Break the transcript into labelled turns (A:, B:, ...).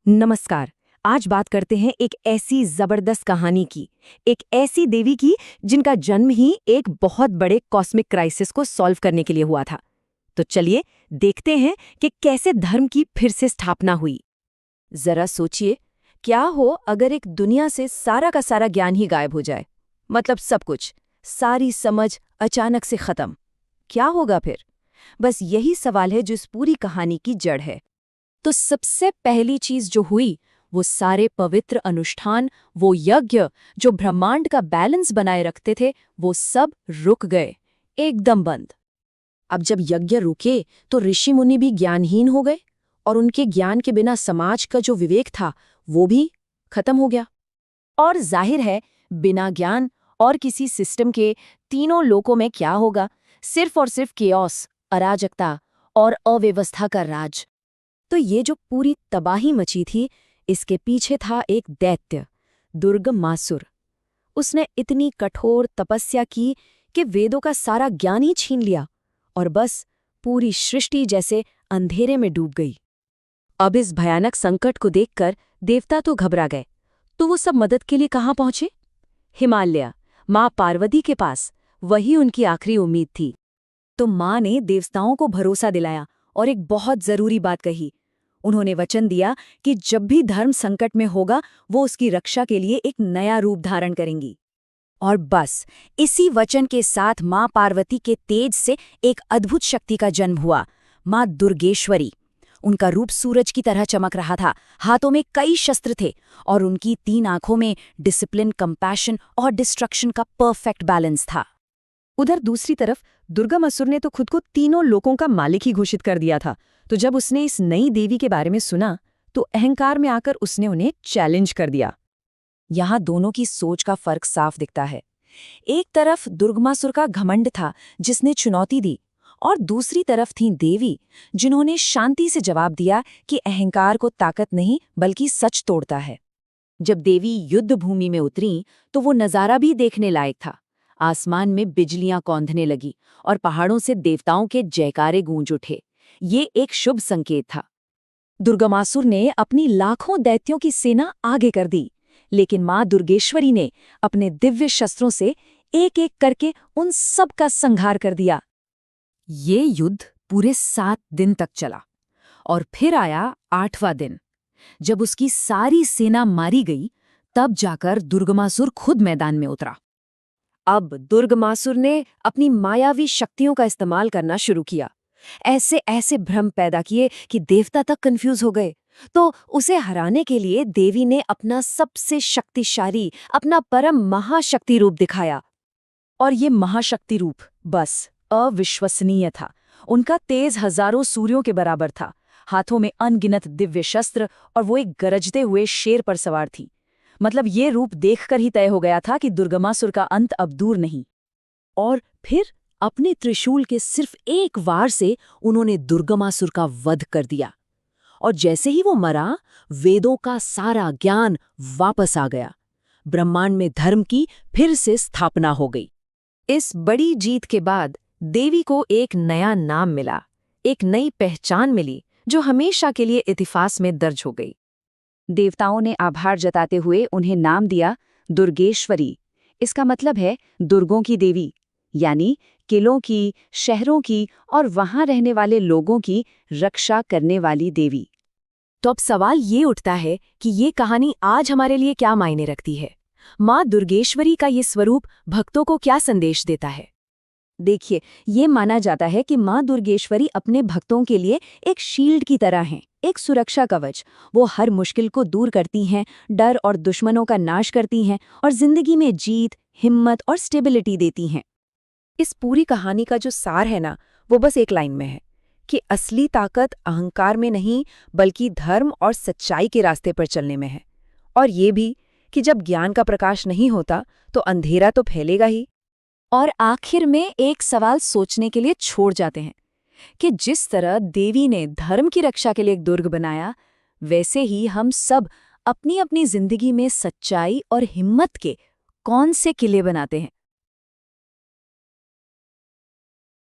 A: नमस्कार। आज बात करते हैं एक ऐसी जबरदस्त कहानी की, एक ऐसी देवी की जिनका जन्म ही एक बहुत बड़े कॉस्मिक क्राइसिस को सॉल्व करने के लिए हुआ था। तो चलिए देखते हैं कि कैसे धर्म की फिर से स्थापना हुई। जरा सोचिए, क्या हो अगर एक दुनिया से सारा का सारा ज्ञान ही गायब हो जाए, मतलब सब कुछ, सारी समझ अचानक से खत्म। क्या होगा फिर? बस यही सवाल है जो इस पूरी कहानी की जड़ है। तो सबसे पहली चीज जो हुई, वो सारे पवित्र अनुष्ठान, वो यज्ञ जो ब्रह्मांड का बैलेंस बनाए रखते थे, वो सब रुक गए, एकदम बंद। अब जब यज्ञ रुके तो ऋषि मुनि भी ज्ञानहीन हो गए, और उनके ज्ञान के बिना समाज का जो विवेक था वो भी खत्म हो गया। और जाहिर है, बिना ज्ञान और किसी सिस्टम के तीनों लोकों में क्या होगा? सिर्फ और सिर्फ केओस, अराजकता और अव्यवस्था का राज। तो ये जो पूरी तबाही मची थी, इसके पीछे था एक दैत्य, दुर्गमासुर। उसने इतनी कठोर तपस्या की कि वेदों का सारा ज्ञान ही छीन लिया, और बस पूरी सृष्टि जैसे अंधेरे में डूब गई। अब इस भयानक संकट को देखकर देवता तो घबरा गए, तो वो सब मदद के लिए कहाँ पहुंचे? हिमालय, माँ पार्वती के पास। वही उनकी आखिरी उम्मीद थी। तो माँ ने देवताओं को भरोसा दिलाया और एक बहुत जरूरी बात कही। उन्होंने वचन दिया कि जब भी धर्म संकट में होगा, वो उसकी रक्षा के लिए एक नया रूप धारण करेंगी। और बस इसी वचन के साथ माँ पार्वती के तेज से एक अद्भुत शक्ति का जन्म हुआ, माँ दुर्गेश्वरी। उनका रूप सूरज की तरह चमक रहा था, हाथों में कई शस्त्र थे, और उनकी 3 आंखों में डिसिप्लिन, कंपैशन और डिस्ट्रक्शन का परफेक्ट बैलेंस था। उधर दूसरी तरफ दुर्गमासुर ने तो खुद को तीनों लोकों का मालिक ही घोषित कर दिया था। तो जब उसने इस नई देवी के बारे में सुना, तो अहंकार में आकर उसने उन्हें चैलेंज कर दिया। यहाँ दोनों की सोच का फर्क साफ दिखता है। एक तरफ दुर्गमासुर का घमंड था, जिसने चुनौती दी, और दूसरी तरफ थी देवी, जिन्होंने शांति से जवाब दिया कि अहंकार को ताकत नहीं बल्कि सच तोड़ता है। जब देवी युद्ध भूमि में उतरी तो वो नज़ारा भी देखने लायक था। आसमान में बिजलियां कौंधने लगी और पहाड़ों से देवताओं के जयकारे गूंज उठे। ये एक शुभ संकेत था। दुर्गमासुर ने अपनी लाखों दैत्यों की सेना आगे कर दी, लेकिन मां दुर्गेश्वरी ने अपने दिव्य शस्त्रों से एक एक करके उन सब का संहार कर दिया। ये युद्ध पूरे 7 दिन तक चला, और फिर आया 8वां दिन। जब उसकी सारी सेना मारी गई, तब जाकर दुर्गमासुर खुद मैदान में उतरा। अब दुर्गमासुर ने अपनी मायावी शक्तियों का इस्तेमाल करना शुरू किया। ऐसे ऐसे भ्रम पैदा किए कि देवता तक कंफ्यूज हो गए। तो उसे हराने के लिए देवी ने अपना सबसे शक्तिशाली, अपना परम महाशक्ति रूप दिखाया। और ये महाशक्ति रूप बस अविश्वसनीय था। उनका तेज हजारों सूर्यों के बराबर था, हाथों में अनगिनत दिव्य शस्त्र, और वो एक गरजते हुए शेर पर सवार थी। मतलब ये रूप देखकर ही तय हो गया था कि दुर्गमासुर का अंत अब दूर नहीं। और फिर अपने त्रिशूल के सिर्फ एक वार से उन्होंने दुर्गमासुर का वध कर दिया। और जैसे ही वो मरा, वेदों का सारा ज्ञान वापस आ गया। ब्रह्मांड में धर्म की फिर से स्थापना हो गई। इस बड़ी जीत के बाद देवी को एक नया नाम मिला, एक नई पहचान मिली, जो हमेशा के लिए इतिहास में दर्ज हो गई। देवताओं ने आभार जताते हुए उन्हें नाम दिया दुर्गेश्वरी। इसका मतलब है दुर्गों की देवी, यानी किलों की, शहरों की और वहां रहने वाले लोगों की रक्षा करने वाली देवी। तो अब सवाल ये उठता है कि ये कहानी आज हमारे लिए क्या मायने रखती है? माँ दुर्गेश्वरी का ये स्वरूप भक्तों को क्या संदेश देता है? देखिए, ये माना जाता है कि माँ दुर्गेश्वरी अपने भक्तों के लिए एक शील्ड की तरह हैं, एक सुरक्षा कवच। वो हर मुश्किल को दूर करती हैं, डर और दुश्मनों का नाश करती हैं, और जिंदगी में जीत, हिम्मत और स्टेबिलिटी देती हैं। इस पूरी कहानी का जो सार है ना, वो बस एक लाइन में है कि असली ताकत अहंकार में नहीं, बल्कि धर्म और सच्चाई के रास्ते पर चलने में है। और ये भी कि जब ज्ञान का प्रकाश नहीं होता तो अंधेरा तो फैलेगा ही। और आखिर में एक सवाल सोचने के लिए छोड़ जाते हैं कि जिस तरह देवी ने धर्म की रक्षा के लिए एक दुर्ग बनाया, वैसे ही हम सब अपनी अपनी जिंदगी में सच्चाई और हिम्मत के कौन से किले बनाते हैं?